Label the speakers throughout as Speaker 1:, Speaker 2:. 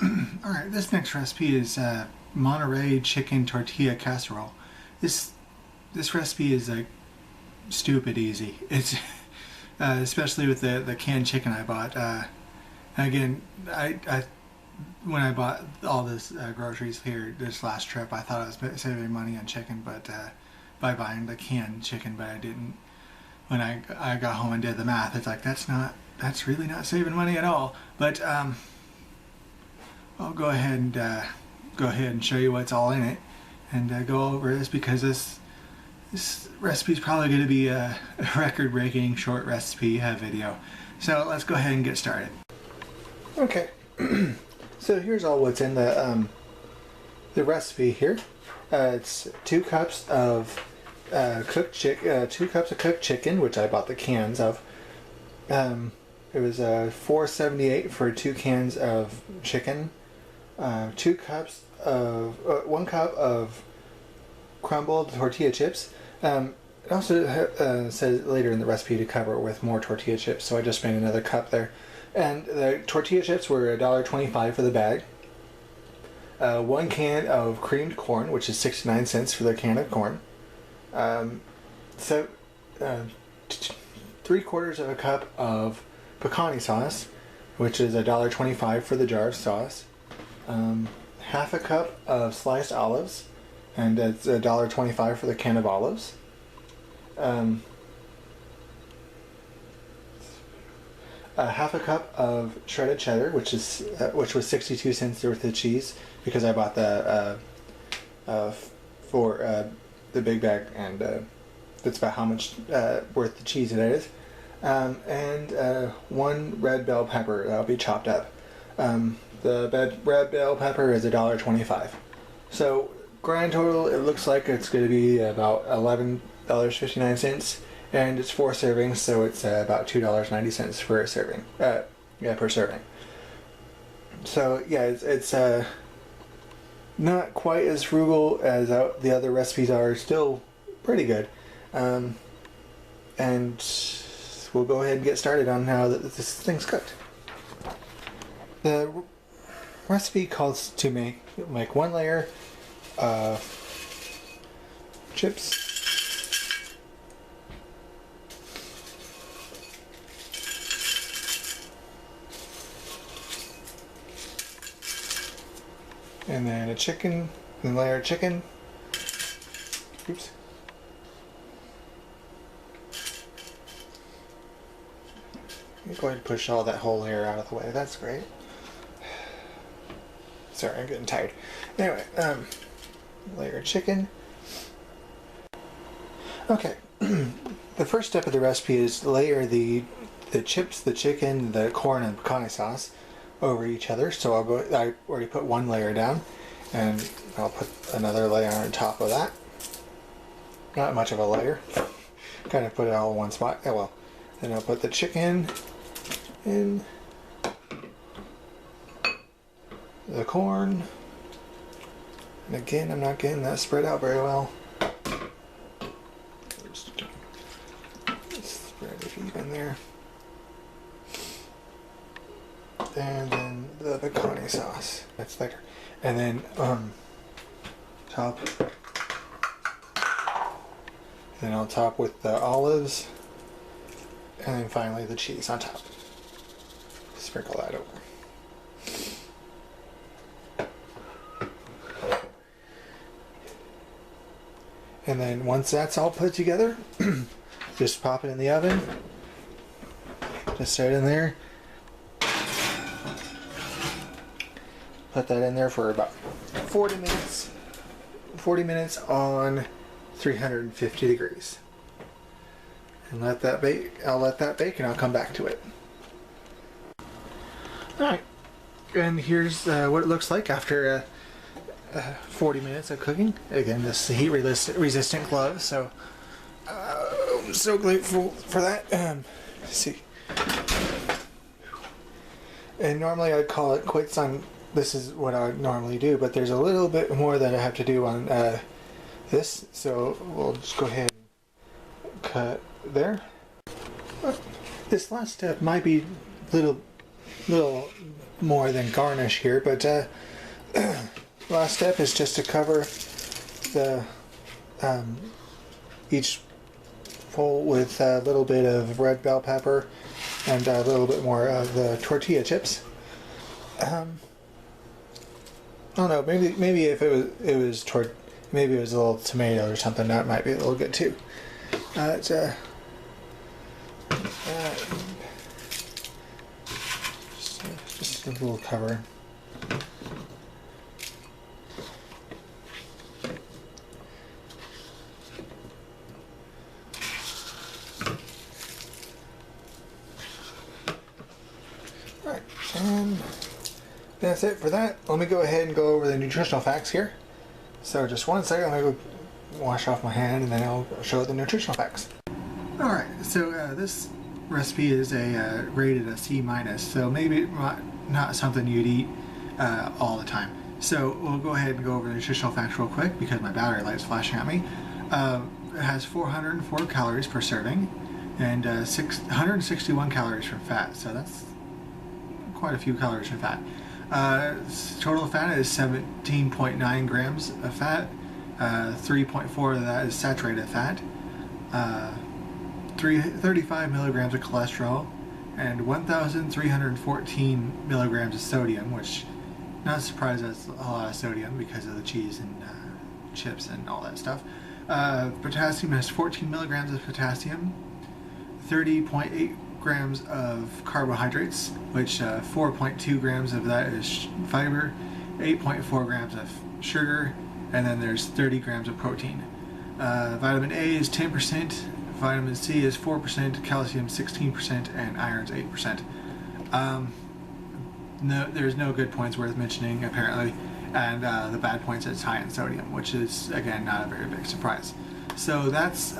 Speaker 1: Alright, this next recipe is Monterrey chicken tortilla casserole. This recipe is like stupid easy. It's especially with the canned chicken I bought. Again, I when I bought all this groceries here this last trip, I thought I was saving money on chicken, but by buying the canned chicken, but I didn't. When I got home and did the math, it's like that's really not saving money at all. But I'll go ahead and show you what's all in it, and go over this because this recipe is probably going to be a record-breaking short recipe video. So let's go ahead and get started. Okay, so here's all what's in the recipe here. It's 2 cups of cooked chicken, which I bought the cans of. It was $4.78 for 2 cans of chicken. 2 cups of 1 cup of crumbled tortilla chips. It also says later in the recipe to cover it with more tortilla chips, so I just made another cup there. And the tortilla chips were $1.25 for the bag. 1 can of creamed corn, which is 69 cents for the can of corn. 3/4 of a cup of pecani sauce, which is $1.25 for the jar of sauce. Half a cup of sliced olives, and it's $1.25 for the can of olives. Half a cup of shredded cheddar, which was 62 cents worth of cheese, because I bought the for the big bag, and that's about how much worth the cheese it is. And 1 red bell pepper that'll be chopped up. The red bell pepper is $1.25. So grand total, it looks like it's going to be about $11.59, and it's 4 servings, so it's about $2.90 for a serving. Per serving. So yeah, it's not quite as frugal as the other recipes are. Still pretty good. And we'll go ahead and get started on how this thing's cooked. The recipe calls to make 1 layer of chips, and then a layer of chicken. Oops. Go ahead and push all that whole layer out of the way. That's great. Sorry, I'm getting tired. Anyway, layer of chicken. Okay, the first step of the recipe is to layer the chips, the chicken, the corn, and pecani sauce over each other. So I already put 1 layer down, and I'll put another layer on top of that. Not much of a layer. Kind of put it all in one spot. Oh well. Then I'll put the chicken in, the corn, and again, I'm not getting that spread out very well. Just spread it even there. And then the pecani sauce. That's later. And then top. Then I'll top with the olives. And then finally the cheese on top. Sprinkle that over. And then once that's all put together, just pop it in the oven. Just set it in there. Put that in there for about 40 minutes. 40 minutes on 350 degrees. And let that bake. I'll let that bake, and I'll come back to it. Alright, and here's what it looks like after 40 minutes of cooking. Again, this is heat resistant glove, so I'm so grateful for that. Let's see. And normally I'd call it quits on, this is what I would normally do, but there's a little bit more that I have to do on this, so we'll just go ahead and cut there. This last step might be a little little more than garnish here, but last step is just to cover the each bowl with a little bit of red bell pepper and a little bit more of the tortilla chips. I don't know. Maybe if it was maybe it was a little tomato or something, that might be a little good too. Just a little cover. Alright, and that's it for that. Let me go ahead and go over the nutritional facts here. So just one second, I'm going to go wash off my hand and then I'll show the nutritional facts. Alright, so this recipe is rated a C-, so maybe not something you'd eat all the time. So we'll go ahead and go over the nutritional facts real quick because my battery light's flashing at me. It has 404 calories per serving and 161 calories from fat, so that's quite a few calories from fat. Total fat is 17.9 grams of fat. 3.4 of that is saturated fat. 35 milligrams of cholesterol, and 1,314 milligrams of sodium, which not surprised that's a lot of sodium because of the cheese and chips and all that stuff. Potassium has 14 milligrams of potassium, 30.8 grams of carbohydrates, which 4.2 grams of that is fiber, 8.4 grams of sugar, and then there's 30 grams of protein. Vitamin A is 10%, vitamin C is 4%, calcium 16%, and iron's 8%. There's no good points worth mentioning apparently, and the bad points is high in sodium, which is again not a very big surprise. So that's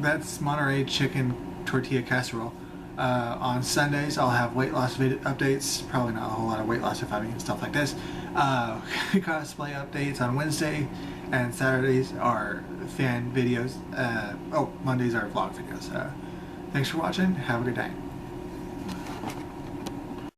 Speaker 1: Monterrey chicken tortilla casserole. On Sundays I'll have weight loss updates, probably not a whole lot of weight loss if I'm eating stuff like this. Cosplay updates on Wednesday, and Saturdays are fan videos. Mondays are vlog videos. Thanks for watching, have a good day.